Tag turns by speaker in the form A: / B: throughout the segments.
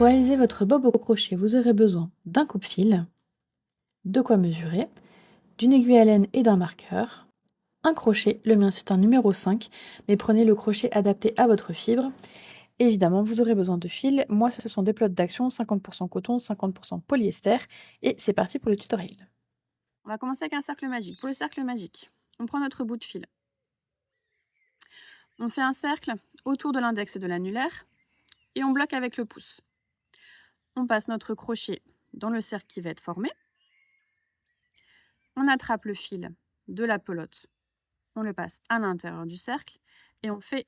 A: Pour réaliser votre bob au crochet, vous aurez besoin d'un coupe-fil, de quoi mesurer, d'une aiguille à laine et d'un marqueur, un crochet, le mien c'est un numéro 5, mais prenez le crochet adapté à votre fibre. Et évidemment, vous aurez besoin de fil. Moi, ce sont des pelotes d'action, 50% coton, 50% polyester. Et c'est parti pour le tutoriel. On va commencer avec un cercle magique. Pour le cercle magique, on prend notre bout de fil. On fait un cercle autour de l'index et de l'annulaire et on bloque avec le pouce. On passe notre crochet dans le cercle qui va être formé. On attrape le fil de la pelote, on le passe à l'intérieur du cercle et on fait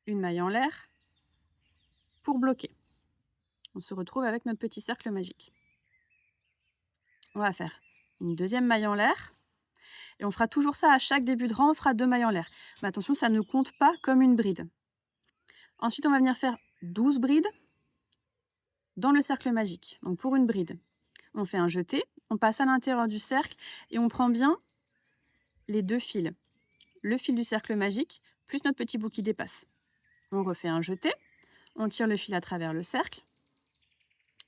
A: une maille en l'air pour bloquer. On se retrouve avec notre petit cercle magique. On va faire une deuxième maille en l'air et on fera toujours ça à chaque début de rang, on fera 2 mailles en l'air. Mais attention, ça ne compte pas comme une bride. Ensuite, on va venir faire 12 brides dans le cercle magique. Donc pour une bride, on fait un jeté, on passe à l'intérieur du cercle et on prend bien les 2 fils. Le fil du cercle magique plus notre petit bout qui dépasse. On refait un jeté, on tire le fil à travers le cercle,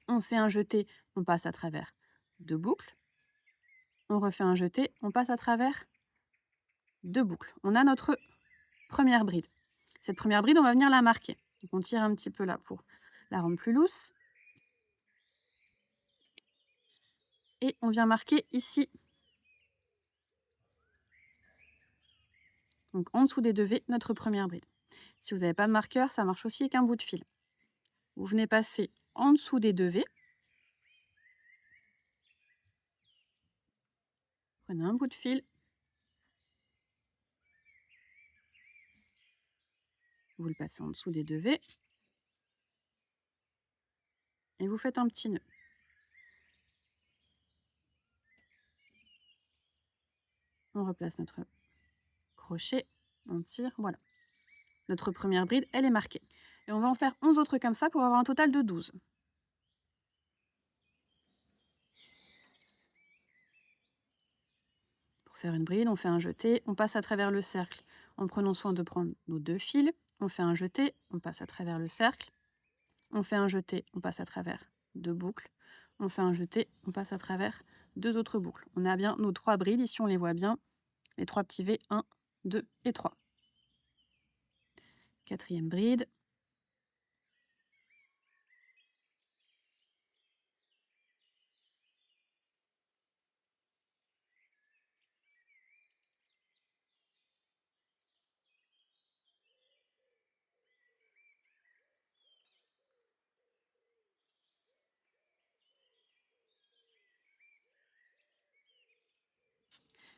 A: on fait un jeté, on passe à travers 2 boucles, on refait un jeté, on passe à travers 2 boucles. On a notre première bride. Cette première bride, on va venir la marquer. Donc on tire un petit peu là pour la rendre plus loose. Et on vient marquer ici. Donc en dessous des 2 V, notre première bride. Si vous n'avez pas de marqueur, ça marche aussi avec un bout de fil. Vous venez passer en dessous des 2 V. Prenez un bout de fil. Vous le passez en dessous des 2 V. Et vous faites un petit nœud. On replace notre crochet, on tire, voilà. Notre première bride, elle est marquée. Et on va en faire 11 autres comme ça pour avoir un total de 12. Pour faire une bride, on fait un jeté, on passe à travers le cercle en prenant soin de prendre nos 2 fils. On fait un jeté, on passe à travers le cercle. On fait un jeté, on passe à travers 2 boucles. On fait un jeté, on passe à travers 2 autres boucles. On a bien nos 3 brides, ici on les voit bien. Les 3 petits V, 1, 2 et 3. Quatrième bride.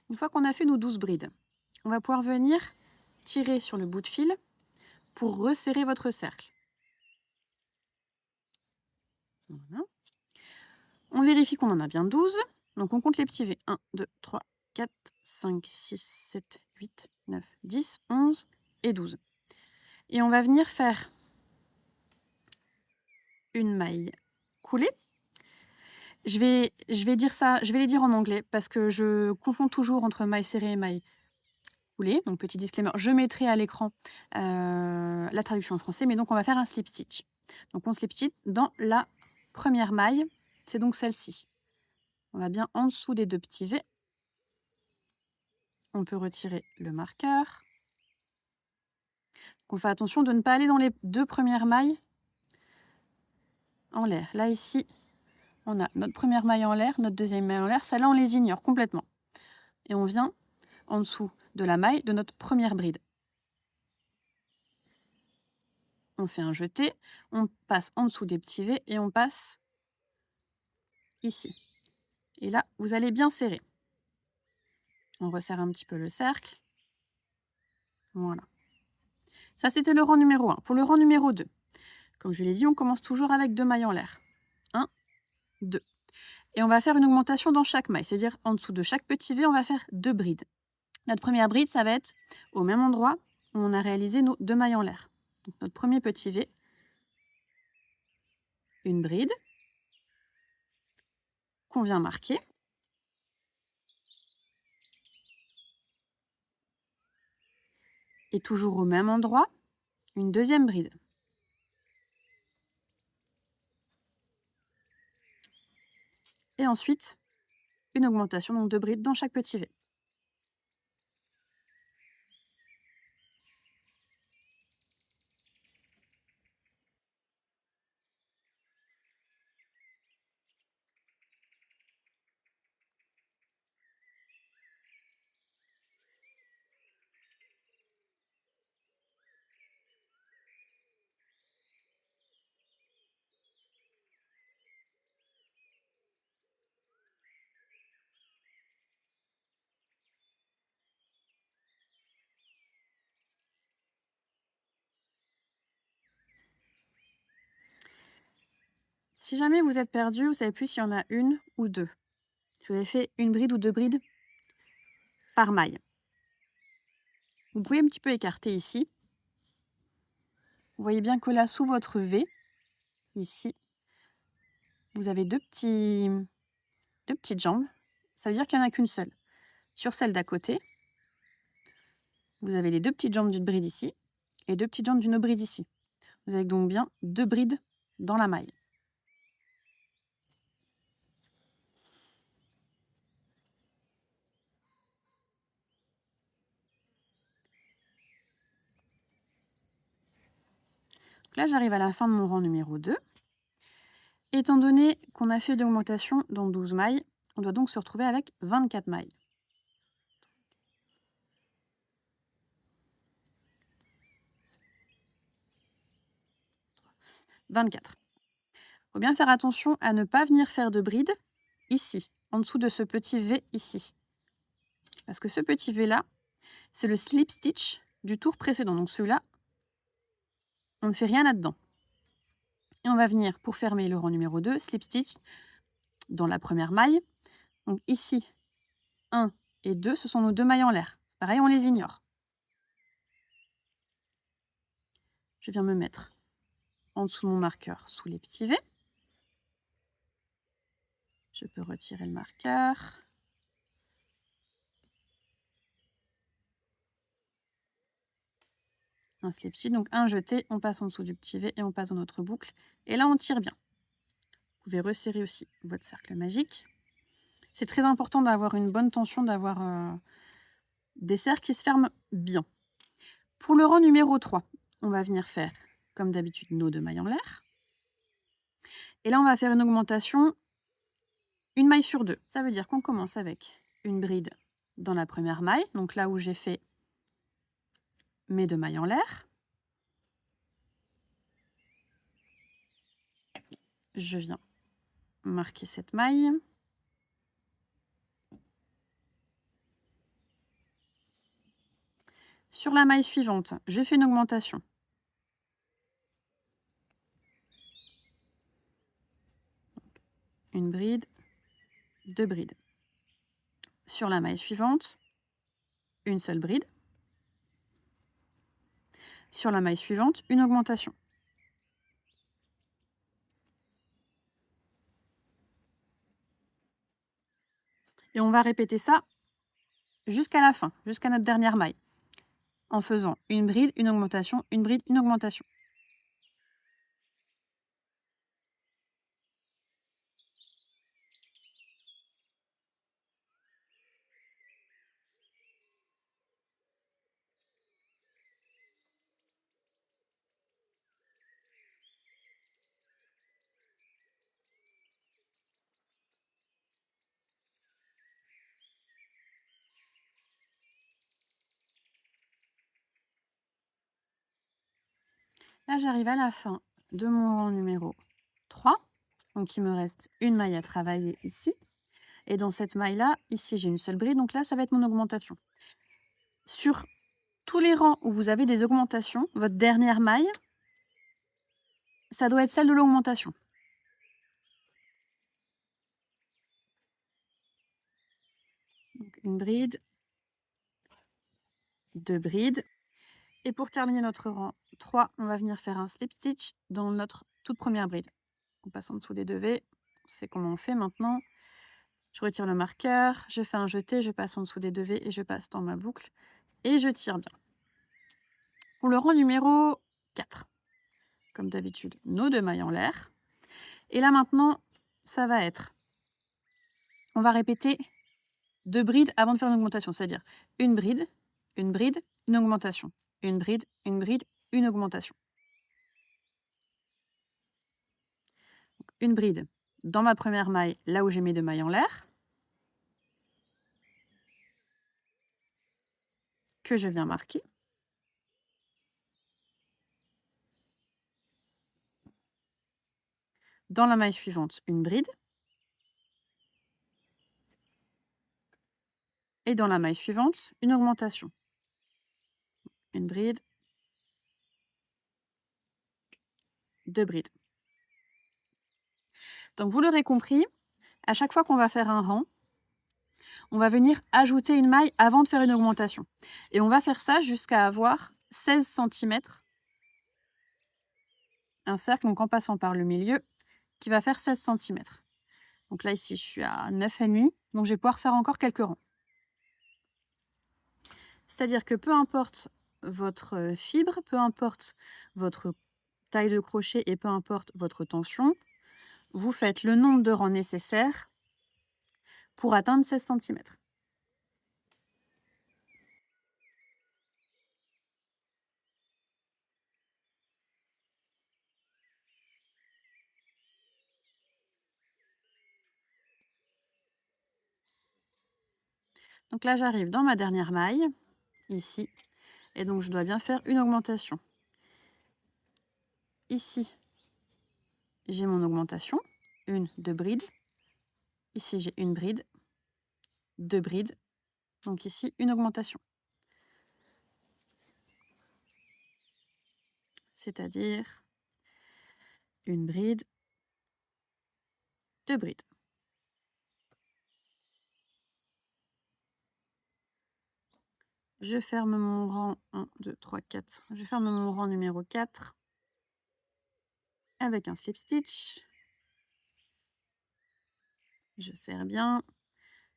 A: Une fois qu'on a fait nos 12 brides, on va pouvoir venir tirer sur le bout de fil pour resserrer votre cercle. Voilà. On vérifie qu'on en a bien 12. Donc on compte les petits V. 1, 2, 3, 4, 5, 6, 7, 8, 9, 10, 11 et 12. Et on va venir faire une maille coulée. Je vais dire ça, je vais les dire en anglais parce que je confonds toujours entre maille serrée et maille coulée. Donc petit disclaimer, je mettrai à l'écran la traduction en français, mais donc on va faire un slip stitch. Donc on slip stitch dans la première maille, c'est donc celle-ci. On va bien en dessous des 2 petits V. On peut retirer le marqueur. On fait attention de ne pas aller dans les 2 premières mailles en l'air. Là ici, on a notre première maille en l'air, notre deuxième maille en l'air. Celle-là, on les ignore complètement. Et on vient en dessous de la maille de notre première bride. On fait un jeté, on passe en dessous des petits V et on passe ici. Et là, vous allez bien serrer. On resserre un petit peu le cercle. Voilà. Ça, c'était le rang numéro 1. Pour le rang numéro 2, comme je l'ai dit, on commence toujours avec 2 mailles en l'air. 1, 2. Et on va faire une augmentation dans chaque maille, c'est-à-dire en dessous de chaque petit V, on va faire 2 brides. Notre première bride, ça va être au même endroit où on a réalisé nos 2 mailles en l'air. Donc notre premier petit V, une bride qu'on vient marquer. Et toujours au même endroit, une deuxième bride. Et ensuite, une augmentation, donc 2 brides dans chaque petit V. Si jamais vous êtes perdu, vous savez plus s'il y en a une ou deux. Si vous avez fait une bride ou 2 brides par maille. Vous pouvez un petit peu écarter ici. Vous voyez bien que là, sous votre V, ici, vous avez deux petites jambes. Ça veut dire qu'il n'y en a qu'une seule. Sur celle d'à côté, vous avez les 2 petites jambes d'une bride ici et 2 petites jambes d'une autre bride ici. Vous avez donc bien 2 brides dans la maille. Donc là, j'arrive à la fin de mon rang numéro 2. Étant donné qu'on a fait d'augmentation dans 12 mailles, on doit donc se retrouver avec 24 mailles. 24. Il faut bien faire attention à ne pas venir faire de bride ici, en dessous de ce petit V ici. Parce que ce petit V là, c'est le slip stitch du tour précédent. Donc celui-là, on ne fait rien là-dedans. Et on va venir, pour fermer le rang numéro 2, slip stitch dans la première maille. Donc ici, 1 et 2, ce sont nos 2 mailles en l'air. C'est pareil, on les ignore. Je viens me mettre en dessous de mon marqueur, sous les petits V. Je peux retirer le marqueur. Un slip stitch, donc un jeté, on passe en dessous du petit V et on passe dans notre boucle. Et là, on tire bien. Vous pouvez resserrer aussi votre cercle magique. C'est très important d'avoir une bonne tension, d'avoir des cercles qui se ferment bien. Pour le rang numéro 3, on va venir faire, comme d'habitude, nos 2 mailles en l'air. Et là, on va faire une augmentation, une maille sur 2. Ça veut dire qu'on commence avec une bride dans la première maille, donc là où j'ai fait mes 2 mailles en l'air. Je viens marquer cette maille. Sur la maille suivante, j'ai fait une augmentation. Une bride, 2 brides. Sur la maille suivante, une seule bride. Sur la maille suivante, une augmentation. Et on va répéter ça jusqu'à la fin, jusqu'à notre dernière maille, en faisant une bride, une augmentation, une bride, une augmentation. Là, j'arrive à la fin de mon rang numéro 3. Donc, il me reste une maille à travailler ici. Et dans cette maille-là, ici, j'ai une seule bride. Donc là, ça va être mon augmentation. Sur tous les rangs où vous avez des augmentations, votre dernière maille, ça doit être celle de l'augmentation. Donc, une bride, 2 brides. Et pour terminer notre rang 3, on va venir faire un slip stitch dans notre toute première bride. On passe en dessous des 2 V. C'est comment on fait maintenant. Je retire le marqueur, je fais un jeté, je passe en dessous des 2 V et je passe dans ma boucle. Et je tire bien. Pour le rang numéro 4, comme d'habitude, nos 2 mailles en l'air. Et là maintenant, ça va être on va répéter 2 brides avant de faire une augmentation, c'est-à-dire une bride, une augmentation, une bride, une augmentation. Donc, une bride dans ma première maille, là où j'ai mes 2 mailles en l'air, que je viens marquer. Dans la maille suivante, une bride. Et dans la maille suivante, une augmentation. Une bride, 2 brides. Donc vous l'aurez compris, à chaque fois qu'on va faire un rang, on va venir ajouter une maille avant de faire une augmentation. Et on va faire ça jusqu'à avoir 16 cm. Un cercle, donc en passant par le milieu, qui va faire 16 cm. Donc là, ici, je suis à 9,5, donc je vais pouvoir faire encore quelques rangs. C'est-à-dire que peu importe votre fibre, peu importe votre taille de crochet et peu importe votre tension, vous faites le nombre de rangs nécessaires pour atteindre 16 cm. Donc là, j'arrive dans ma dernière maille, ici, et donc je dois bien faire une augmentation. Ici, j'ai mon augmentation, 2 brides. Ici, j'ai une bride, 2 brides. Donc ici, une augmentation. C'est-à-dire une bride, 2 brides. Je ferme mon rang 1, 2, 3, 4. Je ferme mon rang numéro 4 avec un slip stitch. Je serre bien.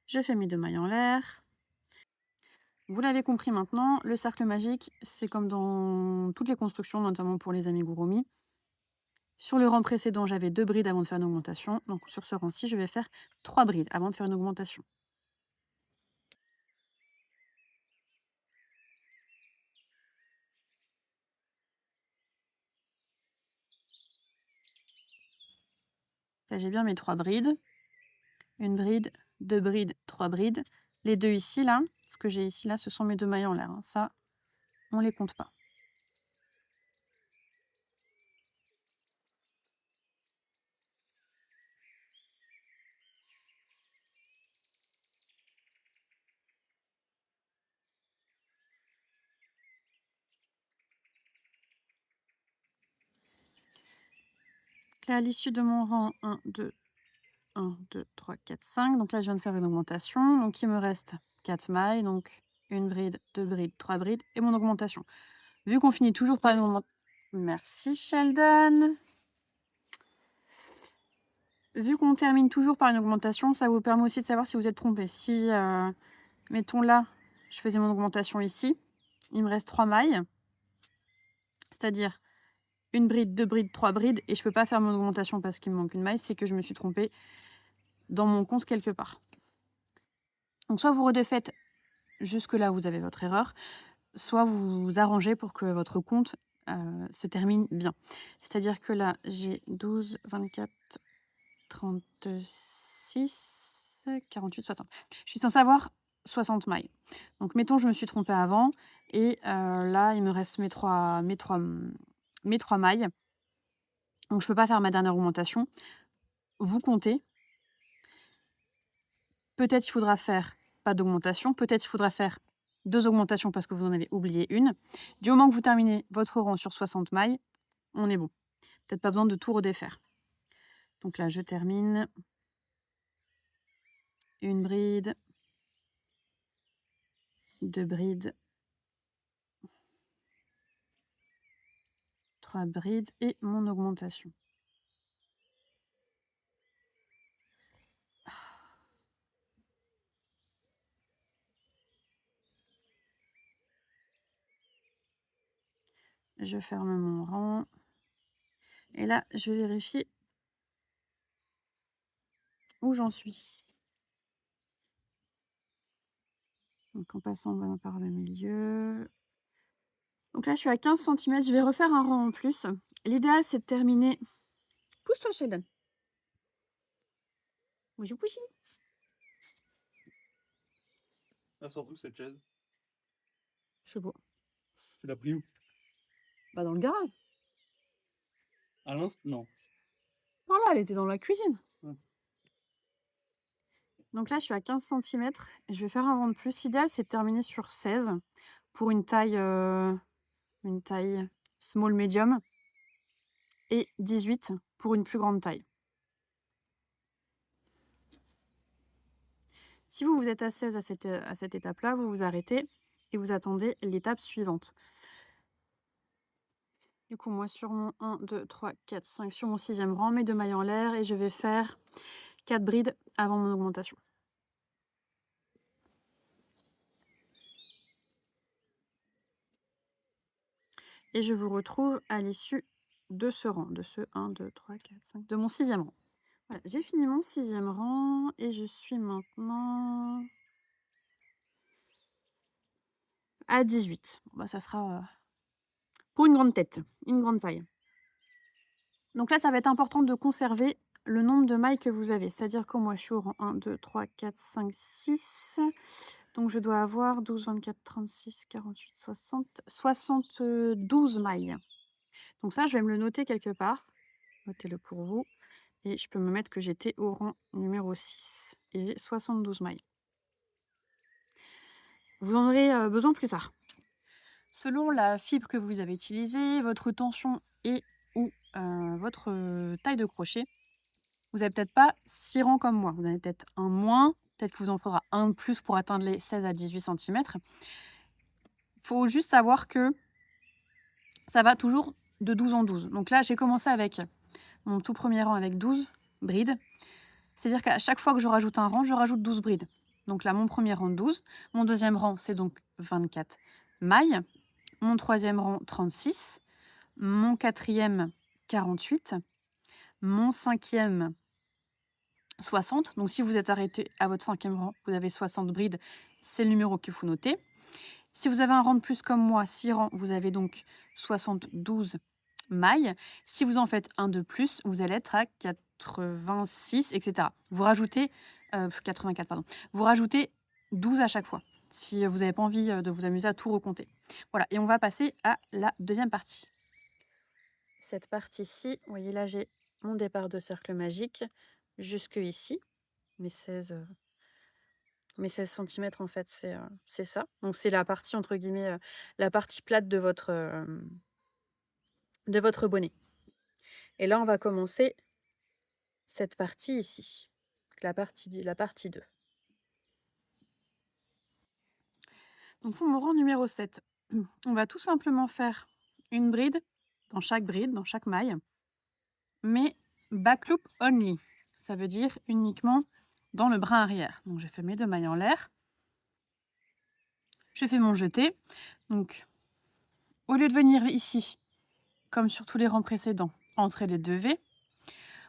A: Je fais mes 2 mailles en l'air. Vous l'avez compris maintenant, le cercle magique, c'est comme dans toutes les constructions, notamment pour les amigurumi. Sur le rang précédent, j'avais 2 brides avant de faire une augmentation. Donc sur ce rang-ci, je vais faire 3 brides avant de faire une augmentation. Là, j'ai bien mes 3 brides. Une bride, 2 brides, 3 brides. Les 2 ici, là, ce que j'ai ici, là, ce sont mes 2 mailles en l'air. Hein. Ça, on les compte pas. Là, à l'issue de mon rang 1, 2, 3, 4, 5. Donc là, je viens de faire une augmentation. Donc il me reste 4 mailles. Donc une bride, 2 brides, 3 brides et mon augmentation. Vu qu'on finit toujours par une augmentation... Merci Sheldon. Vu qu'on termine toujours par une augmentation, ça vous permet aussi de savoir si vous êtes trompé. Si, mettons là, je faisais mon augmentation ici, il me reste 3 mailles. C'est-à-dire une bride, 2 brides, 3 brides, et je peux pas faire mon augmentation parce qu'il me manque une maille, c'est que je me suis trompée dans mon compte quelque part. Donc soit vous redefaites jusque là, vous avez votre erreur, soit vous vous arrangez pour que votre compte se termine bien. C'est-à-dire que là, j'ai 12, 24, 36, 48, 60. Je suis censée avoir 60 mailles. Donc mettons, je me suis trompée avant, et là, il me reste mes trois mailles. Donc je peux pas faire ma dernière augmentation. Vous comptez. Peut-être il faudra faire pas d'augmentation, peut-être il faudra faire 2 augmentations parce que vous en avez oublié une. Du moment que vous terminez votre rang sur 60 mailles, on est bon. Peut-être pas besoin de tout redéfaire. Donc là, je termine. Une bride, 2 brides, 3 brides et mon augmentation. Je ferme mon rang. Et là, je vais vérifier où j'en suis. Donc en passant par le milieu. Donc là, je suis à 15 cm. Je vais refaire un rang en plus. L'idéal, c'est de terminer. Pousse-toi, Sheldon. Bougie, bougie.
B: Ah, surtout cette chaise.
A: Je sais pas.
B: Tu l'as pris où?
A: Bah, dans le garage.
B: À l'instant? Non.
A: Oh là, elle était dans la cuisine.
B: Ouais.
A: Donc là, je suis à 15 cm. Je vais faire un rang de plus. L'idéal, c'est de terminer sur 16 pour une taille small medium et 18 pour une plus grande taille. Si vous êtes à 16 à cette étape-là, vous vous arrêtez et vous attendez l'étape suivante. Du coup, moi, sur mon 1, 2, 3, 4, 5, sur mon 6e rang, mes 2 mailles en l'air et je vais faire 4 brides avant mon augmentation. Et je vous retrouve à l'issue de ce rang, de ce 1, 2, 3, 4, 5, de mon 6e rang. Voilà, j'ai fini mon 6e rang et je suis maintenant à 18. Bon, bah, ça sera pour une grande tête, une grande taille. Donc là, ça va être important de conserver le nombre de mailles que vous avez. C'est-à-dire que moi, je suis au rang 1, 2, 3, 4, 5, 6. Donc je dois avoir 12, 24, 36, 48, 60, 72 mailles. Donc ça, je vais me le noter quelque part. Notez-le pour vous. Et je peux me mettre que j'étais au rang numéro 6 et j'ai 72 mailles. Vous en aurez besoin plus tard. Selon la fibre que vous avez utilisée, votre tension et ou votre taille de crochet, vous n'avez peut-être pas 6 rangs comme moi. Vous en avez peut-être un moins, peut-être que vous en faudra un de plus pour atteindre les 16 à 18 cm. Il faut juste savoir que ça va toujours de 12 en 12. Donc là, j'ai commencé avec mon tout premier rang avec 12 brides. C'est-à-dire qu'à chaque fois que je rajoute un rang, je rajoute 12 brides. Donc là, mon premier rang, 12. Mon deuxième rang, c'est donc 24 mailles. Mon troisième rang, 36. Mon quatrième, 48. Mon cinquième, 60. Donc si vous êtes arrêté à votre cinquième rang, vous avez 60 brides. C'est le numéro qu'il faut noter. Si vous avez un rang de plus comme moi, 6 rangs, vous avez donc 72 mailles. Si vous en faites un de plus, vous allez être à 86, etc. Vous rajoutez 84, pardon. Vous rajoutez 12 à chaque fois, si vous n'avez pas envie de vous amuser à tout recompter. Voilà, et on va passer à la deuxième partie. Cette partie-ci, vous voyez là, j'ai mon départ de cercle magique jusque ici, mes 16 cm en fait, c'est ça. Donc c'est la partie entre guillemets, la partie plate de votre bonnet. Et là, on va commencer cette partie ici, la partie 2. Donc pour mon rang numéro 7, on va tout simplement faire une bride dans chaque maille, mais back loop only. Ça veut dire uniquement dans le brin arrière. Donc j'ai fait mes 2 mailles en l'air. Je fais mon jeté. Donc au lieu de venir ici, comme sur tous les rangs précédents, entre les 2 V,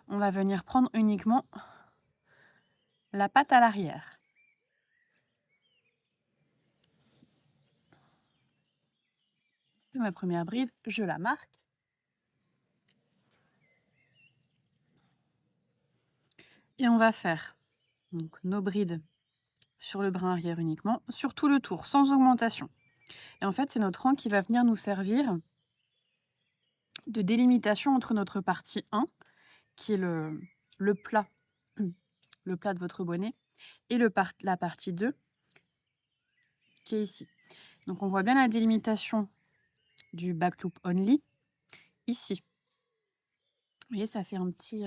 A: on va venir prendre uniquement la patte à l'arrière. C'est ma première bride, je la marque. Et on va faire donc nos brides sur le brin arrière uniquement, sur tout le tour, sans augmentation. Et en fait, c'est notre rang qui va venir nous servir de délimitation entre notre partie 1, qui est le plat, le plat de votre bonnet, et la partie 2, qui est ici. Donc on voit bien la délimitation du back loop only, ici. Vous voyez, ça fait un petit...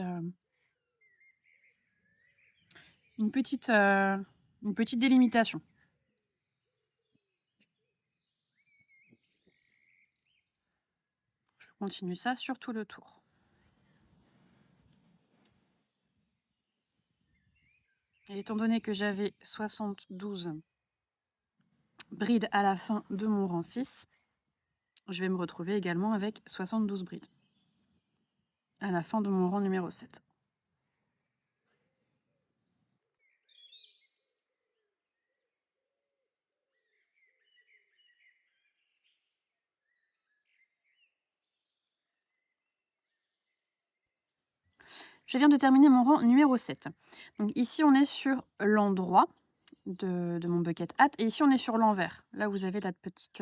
A: une petite délimitation. Je continue ça sur tout le tour. Et étant donné que j'avais 72 brides à la fin de mon rang 6, je vais me retrouver également avec 72 brides à la fin de mon rang numéro 7. Je viens de terminer mon rang numéro 7. Donc ici, on est sur l'endroit de mon bucket hat et ici, on est sur l'envers. Là, vous avez la petite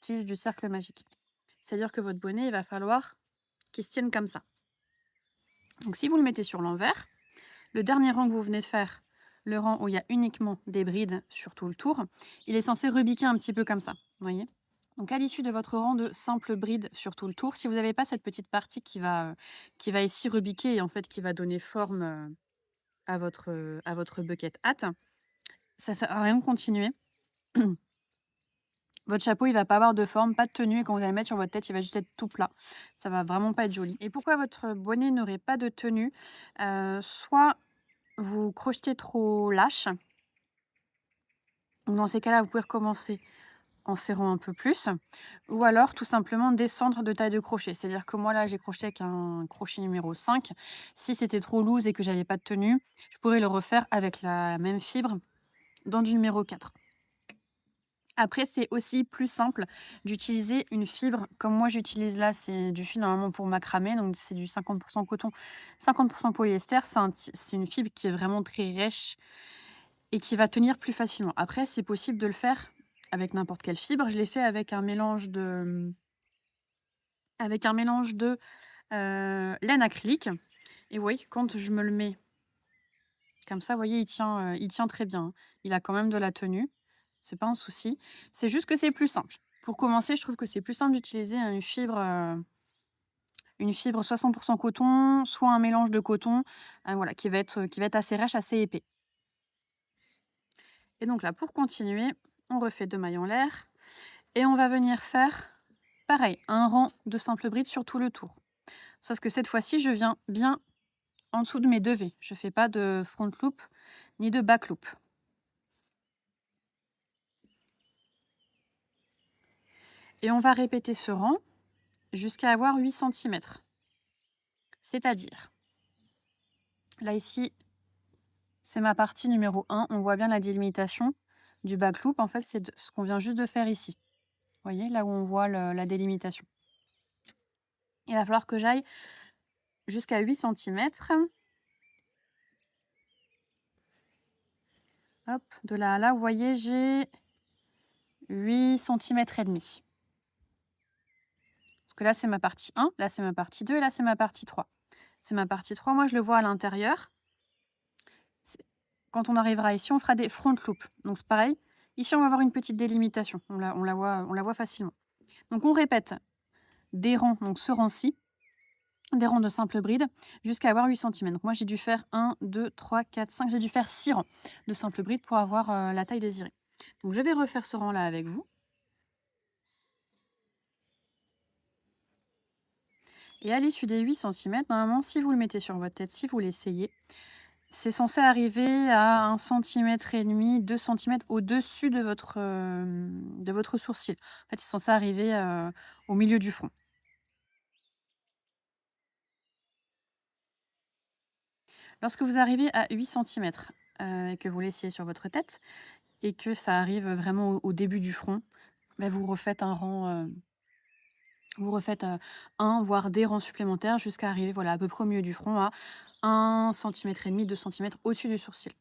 A: tige du cercle magique. C'est-à-dire que votre bonnet, il va falloir qu'il se tienne comme ça. Donc si vous le mettez sur l'envers, le dernier rang que vous venez de faire, le rang où il y a uniquement des brides sur tout le tour, il est censé rebiquer un petit peu comme ça, vous voyez? Donc à l'issue de votre rang de simples brides sur tout le tour, si vous n'avez pas cette petite partie qui va ici rebiquer et en fait qui va donner forme, à votre bucket hat, ça sert à rien de continuer. Votre chapeau, il va pas avoir de forme, pas de tenue et quand vous allez le mettre sur votre tête, il va juste être tout plat. Ça va vraiment pas être joli. Et pourquoi votre bonnet n'aurait pas de tenue? Soit vous crochetez trop lâche, donc dans ces cas-là, vous pouvez recommencer en serrant un peu plus ou alors tout simplement descendre de taille de crochet. C'est-à-dire que moi là, j'ai crocheté avec un crochet numéro 5. Si c'était trop loose et que j'avais pas de tenue, je pourrais le refaire avec la même fibre dans du numéro 4. Après, c'est aussi plus simple d'utiliser une fibre comme moi j'utilise là, c'est du fil normalement pour macramé, donc c'est du 50 coton, 50 polyester. C'est une fibre qui est vraiment très rêche et qui va tenir plus facilement. Après, c'est possible de le faire avec n'importe quelle fibre. Je l'ai fait avec un mélange de laine acrylique et oui, quand je me le mets comme ça, vous voyez, il tient très bien, hein. Il a quand même de la tenue, c'est pas un souci. C'est juste que c'est plus simple. Pour commencer, je trouve que c'est plus simple d'utiliser une fibre 60 coton, soit un mélange de coton, voilà, qui va être assez rêche, assez épais. Et donc là, pour continuer, on refait 2 mailles en l'air et on va venir faire, pareil, un rang de simples brides sur tout le tour. Sauf que cette fois-ci, je viens bien en dessous de mes 2 V. Je fais pas de front loop ni de back loop. Et on va répéter ce rang jusqu'à avoir 8 centimètres. C'est-à-dire, là ici, c'est ma partie numéro 1. On voit bien la délimitation du back loop. En fait, c'est ce qu'on vient juste de faire ici. Vous voyez, là où on voit la délimitation. Il va falloir que j'aille jusqu'à 8 centimètres. Hop, de là à là, vous voyez, j'ai 8 centimètres et demi. Parce que là, c'est ma partie 1, là, c'est ma partie 2 et là, c'est ma partie 3. C'est ma partie 3, moi, je le vois à l'intérieur. Quand on arrivera ici, on fera des front loops. Donc c'est pareil. Ici, on va avoir une petite délimitation. On la voit facilement. Donc on répète des rangs, donc ce rang-ci, des rangs de simple bride, jusqu'à avoir 8 cm. Donc moi, j'ai dû faire 1, 2, 3, 4, 5. J'ai dû faire 6 rangs de simple bride pour avoir la taille désirée. Donc je vais refaire ce rang-là avec vous. Et à l'issue des 8 cm, normalement, si vous le mettez sur votre tête, si vous l'essayez, c'est censé arriver à 1,5 cm, 2 cm au-dessus de votre sourcil. En fait, c'est censé arriver, au milieu du front. Lorsque vous arrivez à 8 centimètres, et que vous l'essayez sur votre tête et que ça arrive vraiment au début du front, bah, vous refaites un rang, vous refaites, 1 voire des rangs supplémentaires jusqu'à arriver, voilà, à peu près au milieu du front à 1,5 cm, 2 centimètres au-dessus du sourcil.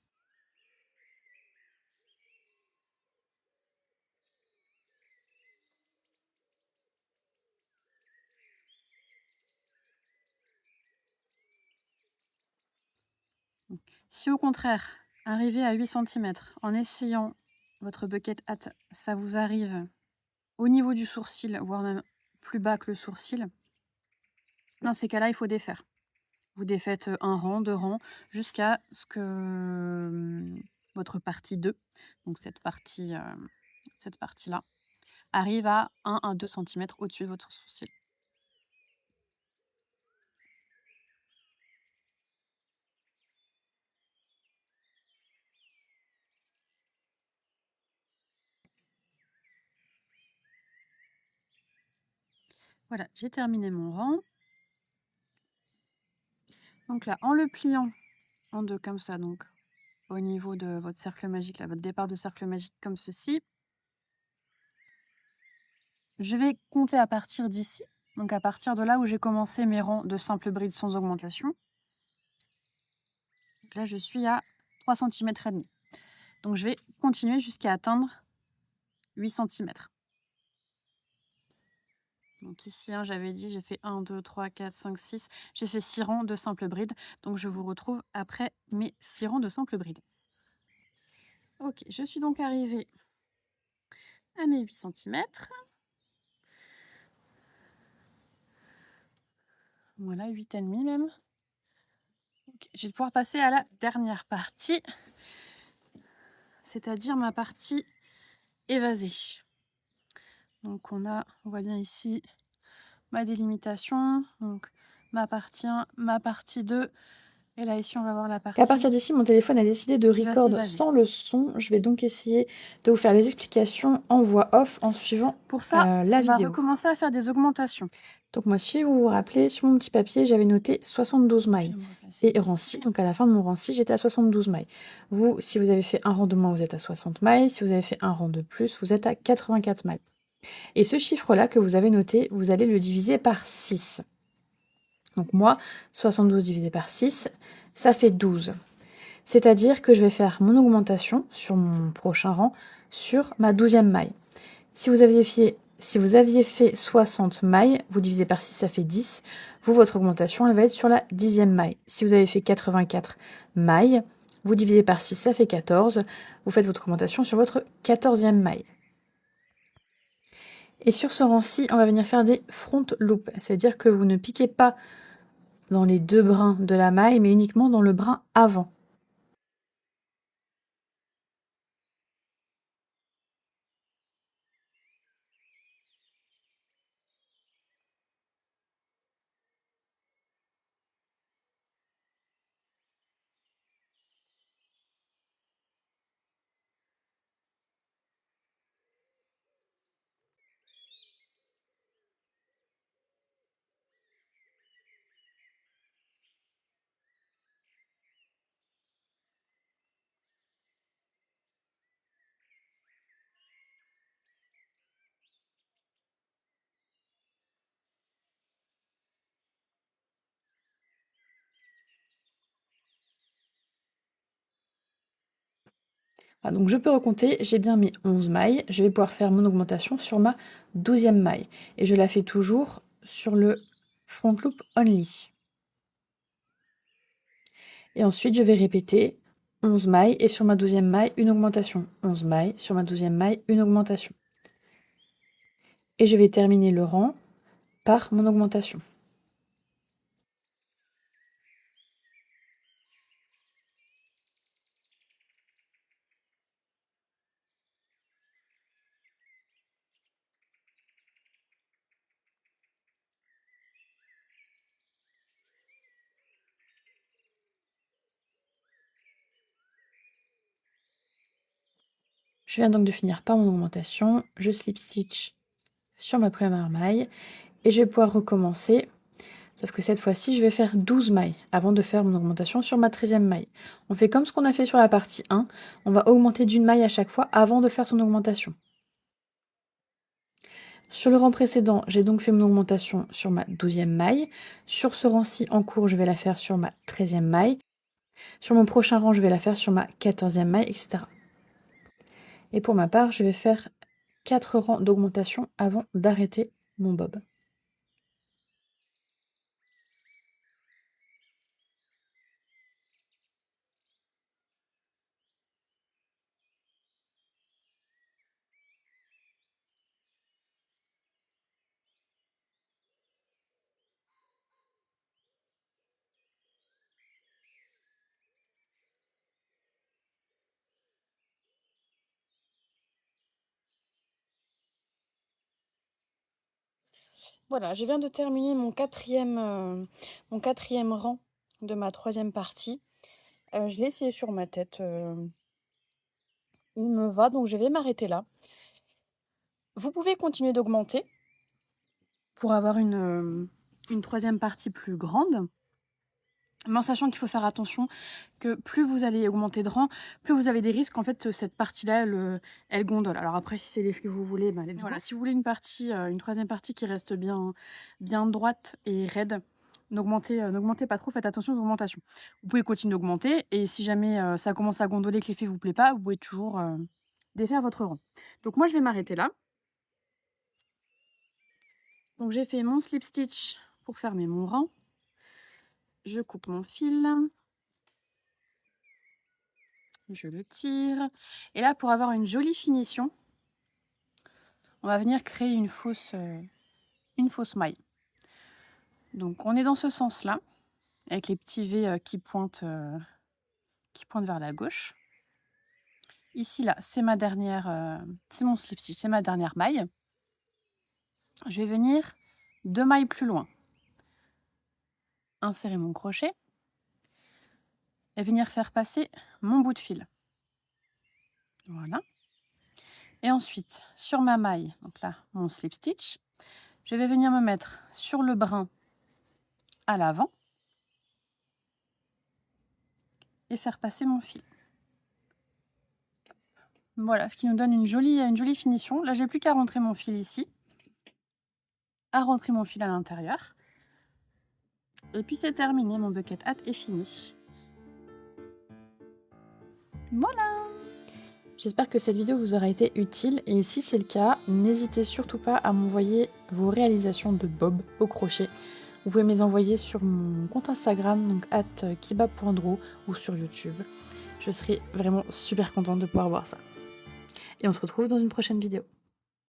A: Si au contraire, arrivé à 8 centimètres, en essayant votre bucket hat, ça vous arrive au niveau du sourcil, voire même plus bas que le sourcil, dans ces cas-là, il faut défaire. Vous défaites, 1 rang, 2 rangs, jusqu'à ce que, votre partie 2, donc cette partie-là, arrive à 1 à 2 centimètres au-dessus de votre sourcil. Voilà, j'ai terminé mon rang. Donc là, en le pliant en 2 comme ça, donc au niveau de votre cercle magique, là, votre départ de cercle magique comme ceci. Je vais compter à partir d'ici, donc à partir de là où j'ai commencé mes rangs de simple bride sans augmentation. Donc là, je suis à 3 cm et demi. Donc je vais continuer jusqu'à atteindre 8 cm. Donc ici, hein, j'avais dit, j'ai fait 1, 2, 3, 4, 5, 6. J'ai fait 6 rangs de simple bride. Donc je vous retrouve après mes 6 rangs de simple bride. Ok, je suis donc arrivée à mes 8 cm. Voilà, 8,5 même. Okay, je vais pouvoir passer à la dernière partie, c'est-à-dire ma partie évasée. Donc on voit bien ici ma délimitation, donc ma partie 1, ma partie 2, et là ici on va voir la
C: À
A: partie
C: partir d'ici, mon téléphone a décidé de
A: qui va
C: record
A: s'évaser.
C: sans le son. Je vais donc essayer de vous faire les explications en voix off en suivant
A: Pour ça,
C: la
A: on va
C: vidéo.
A: recommencer à faire des augmentations.
C: Donc moi, si vous vous rappelez, sur mon petit papier, j'avais noté 72
A: Je
C: mailles.
A: vais me replacer
C: Et rang 6, donc à la fin de mon rang 6, j'étais à 72 mailles. Vous, si vous avez fait un rang de moins, vous êtes à 60 mailles. Si vous avez fait un rang de plus, vous êtes à 84 mailles. Et ce chiffre-là que vous avez noté, vous allez le diviser par 6. Donc moi, 72 divisé par 6, ça fait 12. C'est-à-dire que je vais faire mon augmentation sur mon prochain rang sur ma 12e maille. Si vous aviez fait 60 mailles, vous divisez par 6, ça fait 10. Vous, votre augmentation, elle va être sur la 10e maille. Si vous avez fait 84 mailles, vous divisez par 6, ça fait 14. Vous faites votre augmentation sur votre 14e maille. Et sur ce rang-ci, on va venir faire des front loops. C'est-à-dire que vous ne piquez pas dans les deux brins de la maille, mais uniquement dans le brin avant. Voilà, donc je peux recompter, j'ai bien mis 11 mailles, je vais pouvoir faire mon augmentation sur ma 12e maille. Et je la fais toujours sur le front loop only. Et ensuite, je vais répéter 11 mailles et sur ma 12e maille, une augmentation. 11 mailles, sur ma 12e maille, une augmentation. Et je vais terminer le rang par mon augmentation. Je viens donc de finir par mon augmentation, je slip stitch sur ma première maille et je vais pouvoir recommencer. Sauf que cette fois-ci, je vais faire 12 mailles avant de faire mon augmentation sur ma 13e maille. On fait comme ce qu'on a fait sur la partie 1. On va augmenter d'une maille à chaque fois avant de faire son augmentation. Sur le rang précédent, j'ai donc fait mon augmentation sur ma 12e maille. Sur ce rang-ci en cours, je vais la faire sur ma 13e maille. Sur mon prochain rang, je vais la faire sur ma 14e maille, etc. Et pour ma part, je vais faire 4 rangs d'augmentation avant d'arrêter mon bob. Voilà, je viens de terminer mon quatrième rang de ma 3e partie. Je l'ai essayé sur ma tête. Il me va, donc je vais m'arrêter là. Vous pouvez continuer d'augmenter pour avoir une 3e partie plus grande. Mais en sachant qu'il faut faire attention que plus vous allez augmenter de rang, plus vous avez des risques en fait cette partie-là elle gondole. Alors après si c'est les que vous voulez, let's go. Voilà, si vous voulez une 3e partie qui reste bien droite et raide,
A: n'augmentez pas trop, faites attention aux augmentations. Vous pouvez continuer d'augmenter et si jamais, ça commence à gondoler, que l'effet vous plaît pas, vous pouvez toujours, défaire votre rang. Donc moi, je vais m'arrêter là. Donc j'ai fait mon slip stitch pour fermer mon rang. Je coupe mon fil. Je le tire et là, pour avoir une jolie finition, on va venir créer une fausse maille. Donc on est dans ce sens-là, avec les petits V qui pointent vers la gauche. Ici, là, c'est ma dernière, c'est mon slip stitch, c'est ma dernière maille. Je vais venir 2 mailles plus loin. Insérer mon crochet et venir faire passer mon bout de fil. Voilà. Et ensuite, sur ma maille, donc là, mon slip stitch, je vais venir me mettre sur le brin à l'avant et faire passer mon fil. Voilà, ce qui nous donne une jolie finition. Là, j'ai plus qu'à rentrer mon fil ici, à rentrer mon fil à l'intérieur. Et puis c'est terminé, mon bucket hat est fini. Voilà!
C: J'espère que cette vidéo vous aura été utile et si c'est le cas, n'hésitez surtout pas à m'envoyer vos réalisations de bob au crochet. Vous pouvez me les envoyer sur mon compte Instagram, donc @kiba.dro ou sur YouTube. Je serai vraiment super contente de pouvoir voir ça. Et on se retrouve dans une prochaine vidéo.